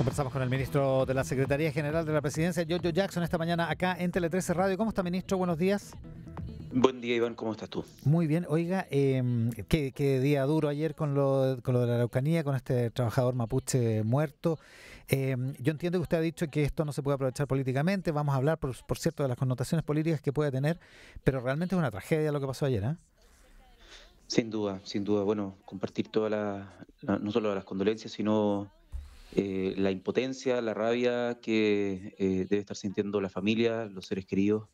Conversamos con el ministro de la Secretaría General de la Presidencia, Giorgio Jackson, esta mañana acá en Tele 13 Radio. ¿Cómo está, ministro? Buenos días. Buen día, Iván, ¿cómo estás tú? Muy bien. Oiga, qué día duro ayer con lo de la Araucanía, con este trabajador mapuche muerto. Yo entiendo que usted ha dicho que esto no se puede aprovechar políticamente. Vamos a hablar, por cierto, de las connotaciones políticas que puede tener, pero realmente es una tragedia lo que pasó ayer, ¿eh? Sin duda, sin duda. Bueno, compartir no solo las condolencias, sino la impotencia, la rabia que debe estar sintiendo la familia, los seres queridos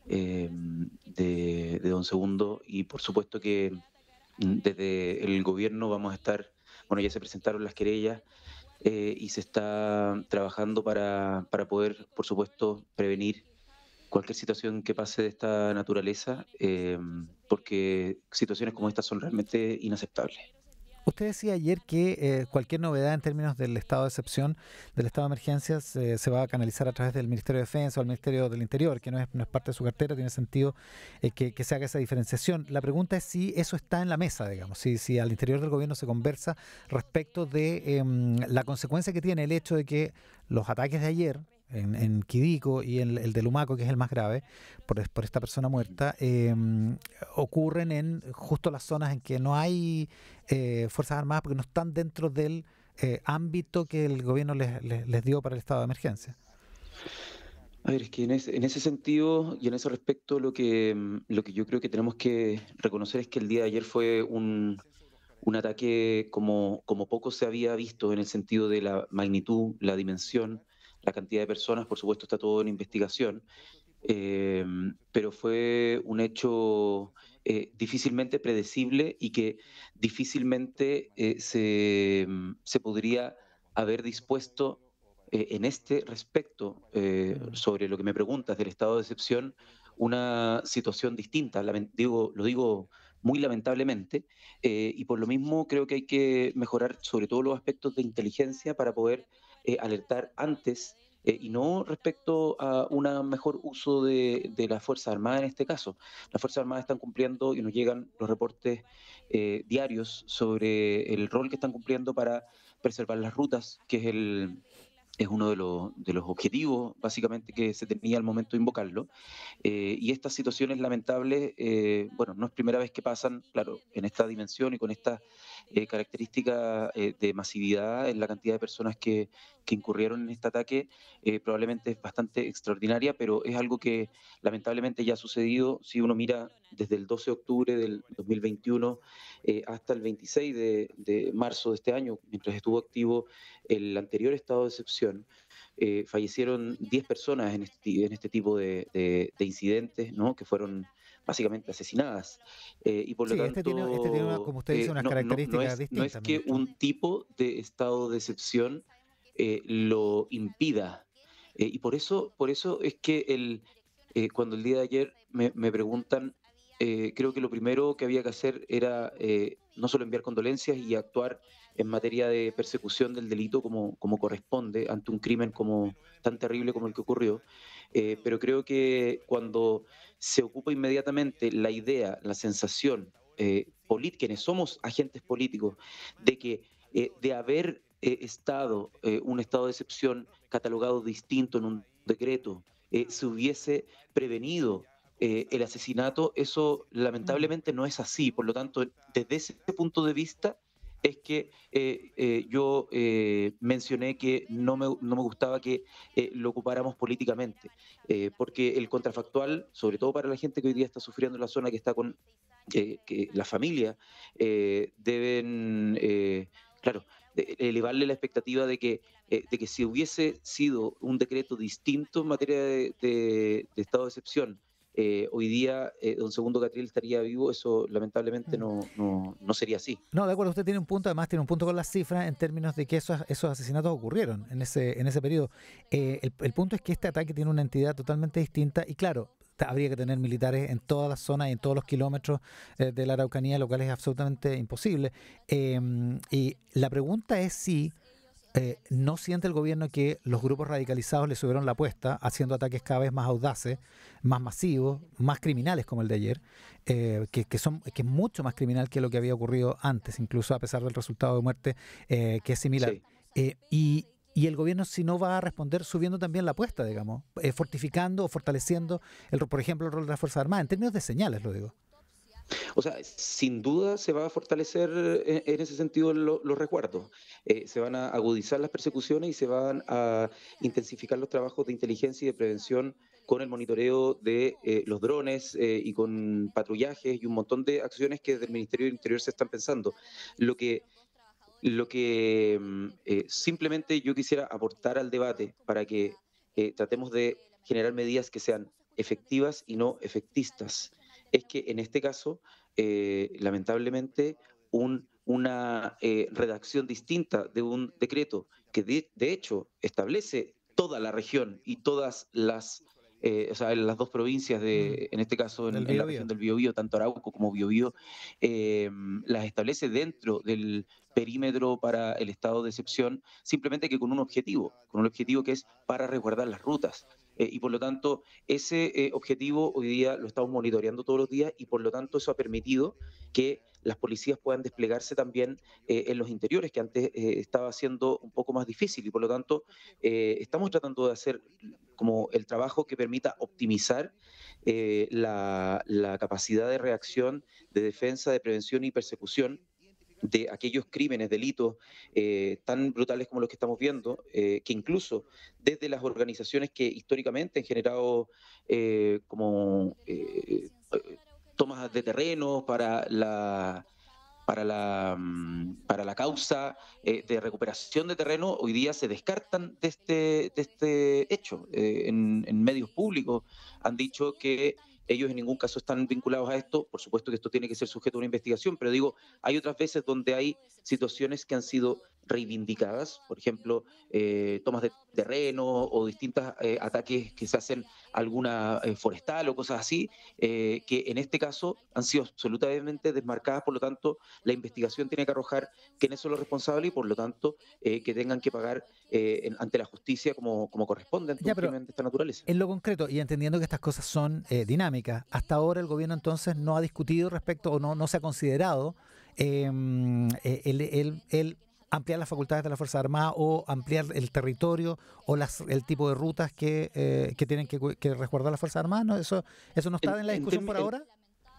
de Don Segundo. Y por supuesto que desde el gobierno vamos a estar, bueno, ya se presentaron las querellas y se está trabajando para poder, por supuesto, prevenir cualquier situación que pase de esta naturaleza, porque situaciones como estas son realmente inaceptables. Usted decía ayer que cualquier novedad en términos del estado de excepción, del estado de emergencia, se va a canalizar a través del Ministerio de Defensa o el Ministerio del Interior, que no es parte de su cartera. Tiene sentido que se haga esa diferenciación. La pregunta es si eso está en la mesa, digamos, si al interior del gobierno se conversa respecto de la consecuencia que tiene el hecho de que los ataques de ayer en Quidico y el de Lumaco, que es el más grave, por esta persona muerta, ocurren en justo las zonas en que no hay Fuerzas Armadas, porque no están dentro del ámbito que el gobierno les dio para el estado de emergencia. A ver, es que en ese sentido y en ese respecto lo que yo creo que tenemos que reconocer es que el día de ayer fue un ataque como poco se había visto en el sentido de la magnitud, la dimensión, la cantidad de personas. Por supuesto está todo en investigación, eh, pero fue un hecho difícilmente predecible y que difícilmente se podría haber dispuesto en este respecto, sobre lo que me preguntas del estado de excepción, una situación distinta. Lo digo muy lamentablemente, y por lo mismo creo que hay que mejorar sobre todo los aspectos de inteligencia para poder alertar antes, y no respecto a un mejor uso de las Fuerzas Armadas en este caso. Las Fuerzas Armadas están cumpliendo y nos llegan los reportes diarios sobre el rol que están cumpliendo para preservar las rutas, que es uno de los objetivos básicamente que se tenía al momento de invocarlo. Y estas situaciones lamentables, bueno, no es primera vez que pasan, claro, en esta dimensión y con esta característica de masividad en la cantidad de personas que incurrieron en este ataque. Probablemente es bastante extraordinaria, pero es algo que lamentablemente ya ha sucedido. Si uno mira desde el 12 de octubre del 2021 hasta el 26 de marzo de este año, mientras estuvo activo el anterior estado de excepción, fallecieron 10 personas en este tipo de incidentes, ¿no? Que fueron básicamente asesinadas. Y por lo Sí, este tiene tanto, como usted dice, unas características no es distintas, que ministro. un tipo de estado de excepción lo impida. Y por eso es que cuando el día de ayer me preguntan, creo que lo primero que había que hacer era no solo enviar condolencias y actuar en materia de persecución del delito como corresponde ante un crimen tan terrible como el que ocurrió, pero creo que cuando se ocupa inmediatamente la idea, la sensación, quienes somos agentes políticos, de que de haber estado un estado de excepción catalogado distinto en un decreto, se hubiese prevenido el asesinato. Eso lamentablemente no es así. Por lo tanto, desde ese punto de vista es que yo mencioné que no me gustaba que lo ocupáramos políticamente, porque el contrafactual, sobre todo para la gente que hoy día está sufriendo en la zona, que está con que la familia deben, claro, elevarle la expectativa de que si hubiese sido un decreto distinto en materia de estado de excepción, hoy día don Segundo Catriel estaría vivo. Eso lamentablemente no sería así. No, de acuerdo, usted tiene un punto, además tiene un punto con las cifras en términos de que esos asesinatos ocurrieron en ese periodo. El punto es que este ataque tiene una entidad totalmente distinta y claro, habría que tener militares en todas las zonas y en todos los kilómetros de la Araucanía, lo cual es absolutamente imposible. Y la pregunta es si ¿no siente el gobierno que los grupos radicalizados le subieron la apuesta haciendo ataques cada vez más audaces, más masivos, más criminales como el de ayer, que es mucho más criminal que lo que había ocurrido antes, incluso a pesar del resultado de muerte que es similar? Sí. Y y el gobierno si no va a responder subiendo también la apuesta, digamos, fortificando o fortaleciendo, por ejemplo, el rol de las Fuerzas Armadas, en términos de señales, lo digo. O sea, sin duda se va a fortalecer en ese sentido los resguardos. Se van a agudizar las persecuciones y se van a intensificar los trabajos de inteligencia y de prevención con el monitoreo de los drones y con patrullajes y un montón de acciones que desde el Ministerio del Interior se están pensando. Lo que, simplemente yo quisiera aportar al debate para que tratemos de generar medidas que sean efectivas y no efectistas. Es que en este caso, lamentablemente, una redacción distinta de un decreto que de hecho establece toda la región y todas o sea, en las dos provincias, en este caso Del en la Biobío. región del Biobío, tanto Arauco como Biobío, las establece dentro del perímetro para el estado de excepción, simplemente que con un objetivo que es para resguardar las rutas. Y por lo tanto, ese objetivo hoy día lo estamos monitoreando todos los días y por lo tanto eso ha permitido que las policías puedan desplegarse también en los interiores, que antes estaba siendo un poco más difícil y por lo tanto estamos tratando de hacer como el trabajo que permita optimizar la capacidad de reacción, de defensa, de prevención y persecución de aquellos crímenes, delitos tan brutales como los que estamos viendo, que incluso desde las organizaciones que históricamente han generado como tomas de terreno para la causa de recuperación de terreno, hoy día se descartan de este hecho. En medios públicos han dicho que ellos en ningún caso están vinculados a esto. Por supuesto que esto tiene que ser sujeto a una investigación, pero digo, hay otras veces donde hay situaciones que han sido reivindicadas, por ejemplo, tomas de terreno o distintos ataques que se hacen a alguna forestal o cosas así, que en este caso han sido absolutamente desmarcadas, por lo tanto, la investigación tiene que arrojar quiénes son los responsables y, por lo tanto, que tengan que pagar ante la justicia como corresponde ante Ya, un pero crimen de esta naturaleza. en lo concreto, y entendiendo que estas cosas son dinámicas, hasta ahora el gobierno entonces no ha discutido respecto o no se ha considerado el ampliar las facultades de la Fuerza Armada o ampliar el territorio o el tipo de rutas que tienen que resguardar las Fuerzas Armadas. ¿No? Eso no está En, en la en discusión tem- por en- ahora.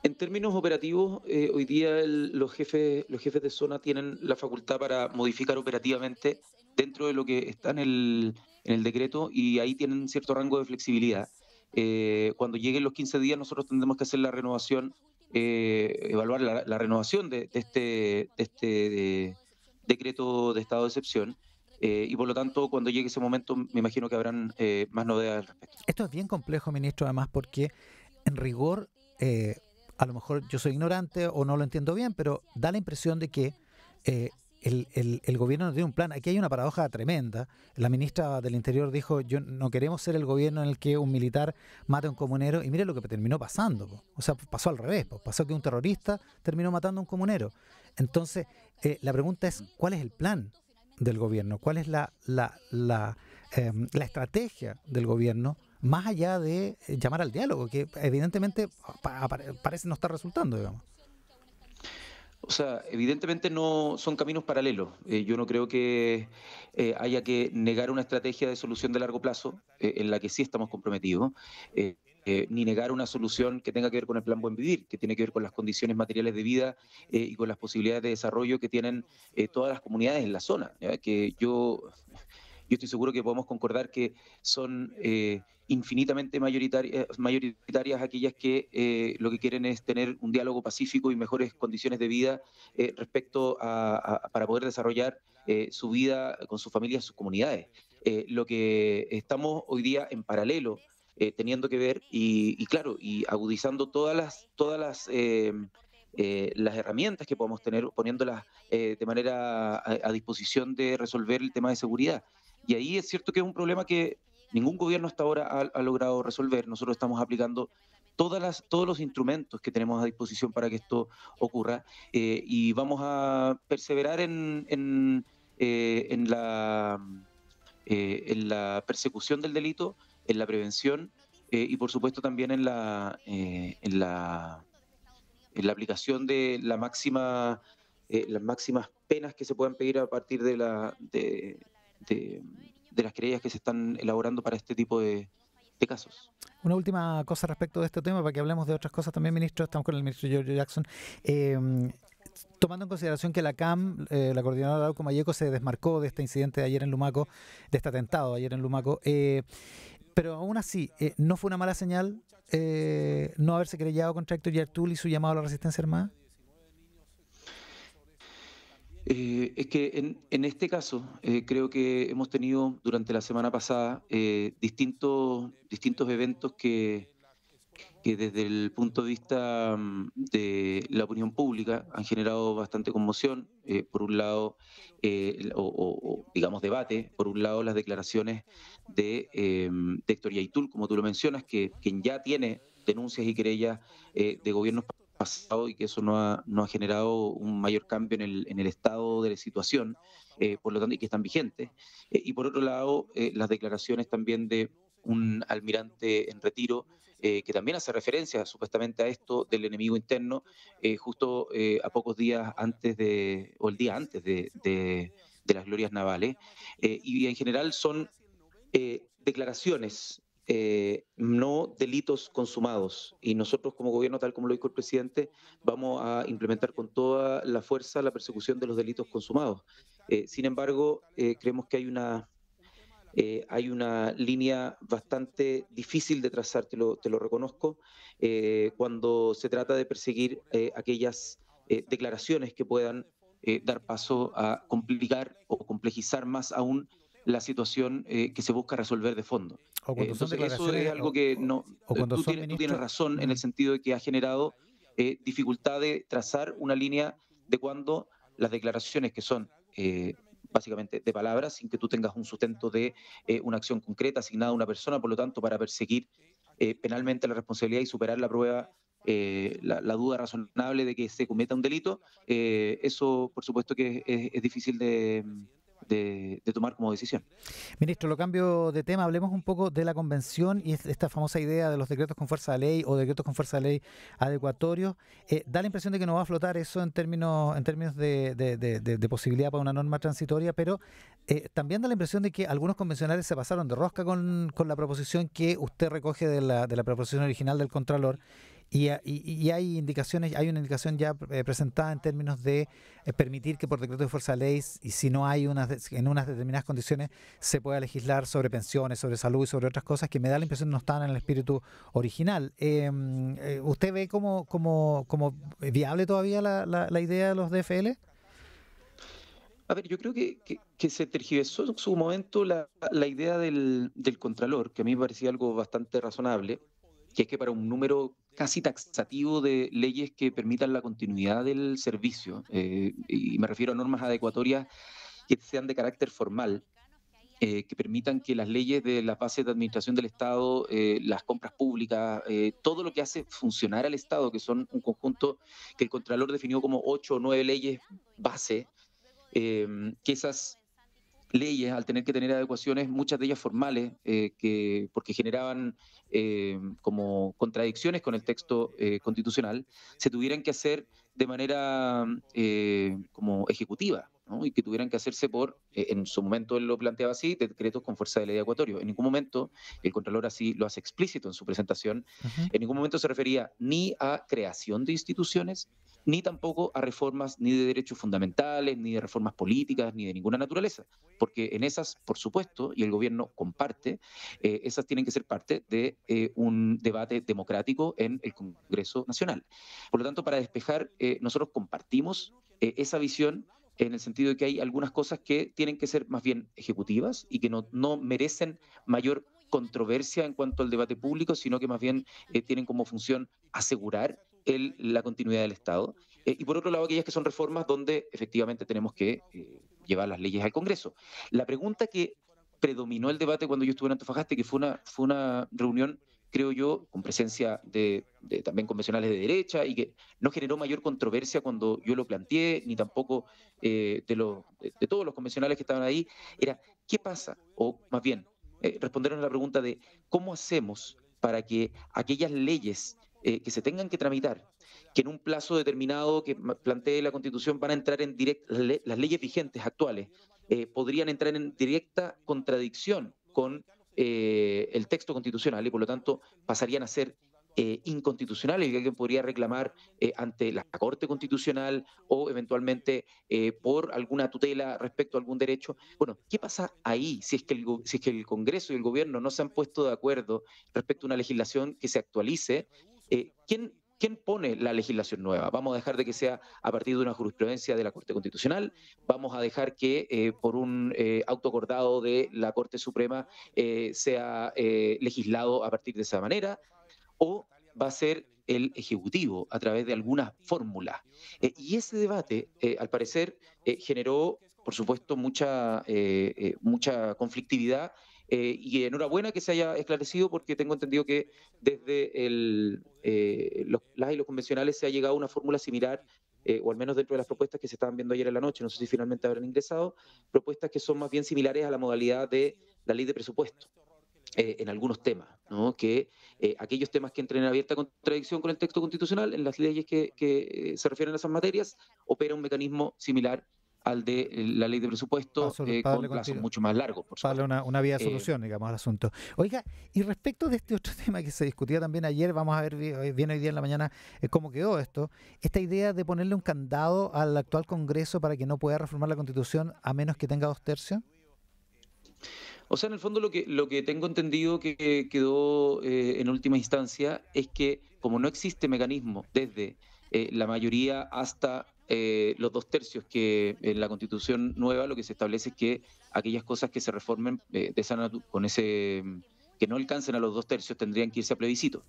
en términos operativos, hoy día los jefes de zona tienen la facultad para modificar operativamente dentro de lo que está en el decreto y ahí tienen cierto rango de flexibilidad. Cuando lleguen los 15 días, nosotros tendremos que hacer la renovación, evaluar la renovación de este decreto de estado de excepción. Y por lo tanto, cuando llegue ese momento, me imagino que habrán más novedades al respecto. Esto es bien complejo, ministro, además porque en rigor, eh, a lo mejor yo soy ignorante o no lo entiendo bien, pero da la impresión de que eh, el gobierno no tiene un plan. Aquí hay una paradoja tremenda. La ministra del Interior dijo, yo no queremos ser el gobierno en el que un militar mate a un comunero, y mire lo que terminó pasando. Po. O sea, pasó al revés. Po. Pasó que un terrorista terminó matando a un comunero. Entonces, la pregunta es, ¿cuál es el plan del gobierno? ¿Cuál es la estrategia del gobierno más allá de llamar al diálogo, que evidentemente parece no estar resultando, digamos? O sea, evidentemente no son caminos paralelos. Yo no creo que haya que negar una estrategia de solución de largo plazo, en la que sí estamos comprometidos, ni negar una solución que tenga que ver con el plan Buen Vivir, que tiene que ver con las condiciones materiales de vida y con las posibilidades de desarrollo que tienen todas las comunidades en la zona. ¿Ya? Yo estoy seguro que podemos concordar que son infinitamente mayoritarias aquellas que lo que quieren es tener un diálogo pacífico y mejores condiciones de vida para poder desarrollar su vida con sus familias, sus comunidades. Lo que estamos hoy día en paralelo teniendo que ver y claro, y agudizando las herramientas que podemos tener, poniéndolas de manera a disposición de resolver el tema de seguridad. Y ahí es cierto que es un problema que ningún gobierno hasta ahora ha logrado resolver. Nosotros estamos aplicando todos los instrumentos que tenemos a disposición para que esto ocurra y vamos a perseverar eh, en, la, en la persecución del delito, en la prevención y por supuesto también en la aplicación de las máximas penas que se puedan pedir a partir de de las querellas que se están elaborando para este tipo de casos. Una última cosa respecto de este tema, para que hablemos de otras cosas también, ministro. Estamos con el ministro Giorgio Jackson. Eh, Tomando en consideración que la CAM, la coordinadora Arauco Mayeco, se desmarcó de este incidente de ayer en Lumaco, de este atentado de ayer en Lumaco, pero aún así, ¿no fue una mala señal no haberse querellado contra Héctor Yartul y su llamado a la resistencia armada? Es que en este caso creo que hemos tenido durante la semana pasada distintos eventos que desde el punto de vista de la opinión pública han generado bastante conmoción. Por un lado, digamos debate, por un lado las declaraciones de Héctor Yaitul, como tú lo mencionas, quien ya tiene denuncias y querellas de gobiernos pasados y que eso no ha generado un mayor cambio en el estado de la situación, por lo tanto, y que están vigentes. Y por otro lado, las declaraciones también de un almirante en retiro, que también hace referencia supuestamente a esto del enemigo interno, justo a pocos días antes o el día antes de las glorias navales. Y en general son declaraciones, no delitos consumados. Y nosotros como gobierno, tal como lo dijo el presidente, vamos a implementar con toda la fuerza la persecución de los delitos consumados. Sin embargo, creemos que hay una línea bastante difícil de trazar, te lo reconozco, cuando se trata de perseguir aquellas declaraciones que puedan dar paso a complicar o complejizar más aún la situación que se busca resolver de fondo. O cuando son Entonces, eso es declaraciones, algo que no, o cuando son tú tienes ministros. razón en el sentido de que ha generado dificultad de trazar una línea de cuando las declaraciones que son básicamente de palabras, sin que tú tengas un sustento de una acción concreta asignada a una persona, por lo tanto, para perseguir penalmente la responsabilidad y superar la prueba, la duda razonable de que se cometa un delito, eso por supuesto que es difícil de tomar como decisión. Ministro, lo cambio de tema, hablemos un poco de la convención y esta famosa idea de los decretos con fuerza de ley o decretos con fuerza de ley adecuatorios. Da la impresión de que no va a flotar eso en términos de posibilidad para una norma transitoria, pero también da la impresión de que algunos convencionales se pasaron de rosca con la proposición que usted recoge de la proposición original del Contralor. Y hay indicaciones, hay una indicación ya presentada en términos de permitir que por decreto de fuerza de ley, y si no hay en unas determinadas condiciones, se pueda legislar sobre pensiones, sobre salud y sobre otras cosas que me da la impresión no estaban en el espíritu original. ¿Usted ve como viable todavía la idea de los DFL? A ver, yo creo que se tergiversó en su momento la idea del Contralor, que a mí me parecía algo bastante razonable, que es que para un número casi taxativo de leyes que permitan la continuidad del servicio, y me refiero a normas adecuatorias que sean de carácter formal, que permitan que las leyes de las bases de administración del Estado, las compras públicas, todo lo que hace funcionar al Estado, que son un conjunto que el Contralor definió como 8 o 9 leyes base, que esas leyes, al tener que tener adecuaciones, muchas de ellas formales, porque generaban como contradicciones con el texto constitucional, se tuvieran que hacer de manera como ejecutiva, ¿no? Y que tuvieran que hacerse en su momento él lo planteaba así, decretos con fuerza de ley adecuatorio. En ningún momento, el Contralor así lo hace explícito en su presentación, Ujú. en ningún momento se refería ni a creación de instituciones, ni tampoco a reformas ni de derechos fundamentales, ni de reformas políticas, ni de ninguna naturaleza, porque en esas, por supuesto, y el gobierno comparte, esas tienen que ser parte de un debate democrático en el Congreso Nacional. Por lo tanto, para despejar, nosotros compartimos esa visión en el sentido de que hay algunas cosas que tienen que ser más bien ejecutivas y que no merecen mayor controversia en cuanto al debate público, sino que más bien tienen como función asegurar la continuidad del Estado. Y por otro lado, aquellas que son reformas donde efectivamente tenemos que llevar las leyes al Congreso. La pregunta que predominó el debate cuando yo estuve en Antofagasta, que fue una reunión, creo yo, con presencia de también convencionales de derecha y que no generó mayor controversia cuando yo lo planteé, ni tampoco de todos los convencionales que estaban ahí, era ¿qué pasa? O más bien, respondernos a la pregunta de ¿cómo hacemos para que aquellas leyes que se tengan que tramitar, que en un plazo determinado que plantee la Constitución van a entrar en directo, las leyes vigentes actuales, podrían entrar en directa contradicción con el texto constitucional y por lo tanto pasarían a ser inconstitucionales y que alguien podría reclamar ante la Corte Constitucional o eventualmente por alguna tutela respecto a algún derecho. Bueno, ¿qué pasa ahí si es que si es que el Congreso y el Gobierno no se han puesto de acuerdo respecto a una legislación que se actualice? ¿Quién pone la legislación nueva? ¿Vamos a dejar de que sea a partir de una jurisprudencia de la Corte Constitucional? ¿Vamos a dejar que por un auto acordado de la Corte Suprema sea legislado a partir de esa manera? ¿O va a ser el Ejecutivo a través de alguna fórmula? Y ese debate, al parecer, generó, por supuesto, mucha conflictividad. Y enhorabuena que se haya esclarecido porque tengo entendido que desde las y los convencionales se ha llegado a una fórmula similar, o al menos dentro de las propuestas que se estaban viendo ayer en la noche, no sé si finalmente habrán ingresado, propuestas que son más bien similares a la modalidad de la ley de presupuesto. En algunos temas, ¿no? Que aquellos temas que entren en abierta contradicción con el texto constitucional, en las leyes que se refieren a esas materias, opera un mecanismo similar al de la ley de presupuesto con plazos mucho más largos, por supuesto. Para una vía de solución, digamos, al asunto. Oiga, y respecto de este otro tema que se discutía también ayer, vamos a ver bien hoy día en la mañana cómo quedó esto, esta idea de ponerle un candado al actual Congreso para que no pueda reformar la Constitución a menos que tenga 2/3. O sea, en el fondo lo que tengo entendido que quedó en última instancia es que como no existe mecanismo desde la mayoría hasta los 2/3, que en la Constitución nueva lo que se establece es que aquellas cosas que se reformen que no alcancen a los 2/3 tendrían que irse a plebiscito.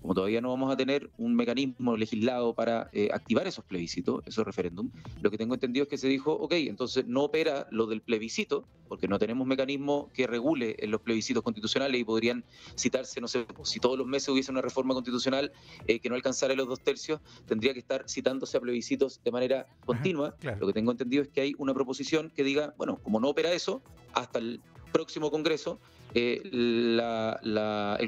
Como todavía no vamos a tener un mecanismo legislado para activar esos plebiscitos, esos referéndum, lo que tengo entendido es que se dijo, ok, entonces no opera lo del plebiscito, porque no tenemos mecanismo que regule en los plebiscitos constitucionales y podrían citarse, no sé, si todos los meses hubiese una reforma constitucional que no alcanzara los 2/3, tendría que estar citándose a plebiscitos de manera continua. Ajá, claro. Lo que tengo entendido es que hay una proposición que diga, bueno, como no opera eso, hasta el próximo Congreso, el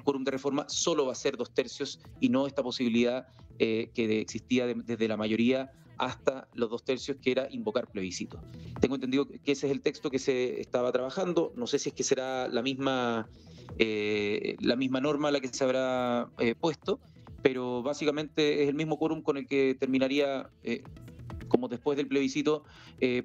quórum de reforma solo va a ser 2/3 y no esta posibilidad que existía desde la mayoría hasta los 2/3, que era invocar plebiscito. Tengo entendido que ese es el texto que se estaba trabajando. No sé si es que será la misma norma a la que se habrá puesto, pero básicamente es el mismo quórum con el que terminaría como después del plebiscito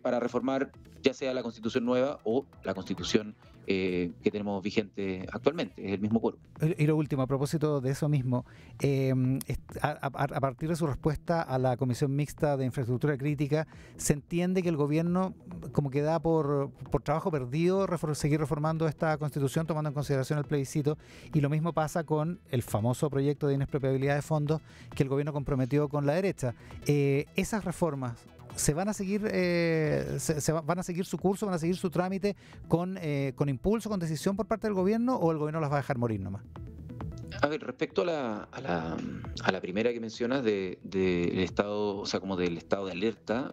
para reformar ya sea la Constitución nueva o la Constitución que tenemos vigente actualmente. Es el mismo quórum. Y lo último, a propósito de eso mismo, a partir de su respuesta a la Comisión Mixta de Infraestructura Crítica, se entiende que el gobierno como que da por trabajo perdido seguir reformando esta Constitución tomando en consideración el plebiscito, y lo mismo pasa con el famoso proyecto de inexpropiabilidad de fondos que el gobierno comprometió con la derecha. Esas reformas se van a seguir van a seguir su curso, van a seguir su trámite con impulso, con decisión por parte del gobierno, o el gobierno las va a dejar morir nomás. A ver, respecto a la primera que mencionas del estado, o sea, como del estado de alerta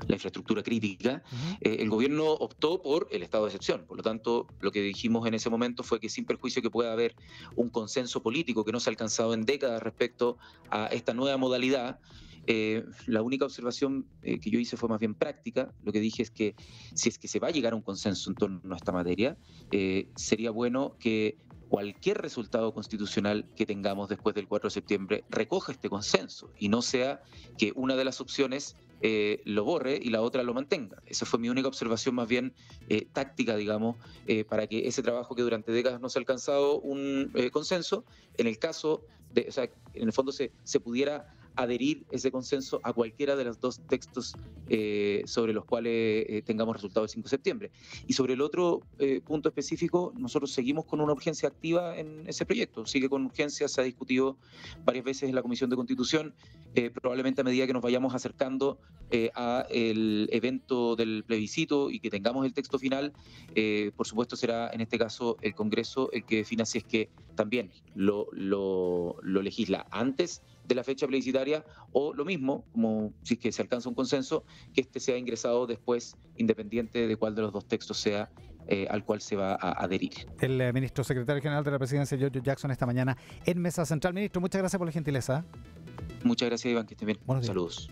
la infraestructura crítica, el gobierno optó por el estado de excepción. Por lo tanto, lo que dijimos en ese momento fue que sin perjuicio que pueda haber un consenso político que no se ha alcanzado en décadas respecto a esta nueva modalidad, la única observación que yo hice fue más bien práctica. Lo que dije es que si es que se va a llegar a un consenso en torno a esta materia, sería bueno que cualquier resultado constitucional que tengamos después del 4 de septiembre recoja este consenso y no sea que una de las opciones lo borre y la otra lo mantenga. Esa fue mi única observación más bien táctica, digamos, para que ese trabajo que durante décadas no se ha alcanzado un consenso, en el caso de, o sea, en el fondo se pudiera adherir ese consenso a cualquiera de los dos textos sobre los cuales tengamos resultado el 5 de septiembre. Y sobre el otro punto específico, nosotros seguimos con una urgencia activa en ese proyecto. Sigue con urgencia, se ha discutido varias veces en la Comisión de Constitución. Probablemente a medida que nos vayamos acercando a el evento del plebiscito y que tengamos el texto final, por supuesto será en este caso el Congreso el que defina si es que también lo legisla antes de la fecha plebiscitaria o lo mismo, como si es que se alcanza un consenso, que este sea ingresado después, independiente de cuál de los dos textos sea al cual se va a adherir. El ministro secretario general de la presidencia, Giorgio Jackson, esta mañana en Mesa Central. Ministro, muchas gracias por la gentileza. Muchas gracias, Iván, que estén bien. Buenos días. Saludos.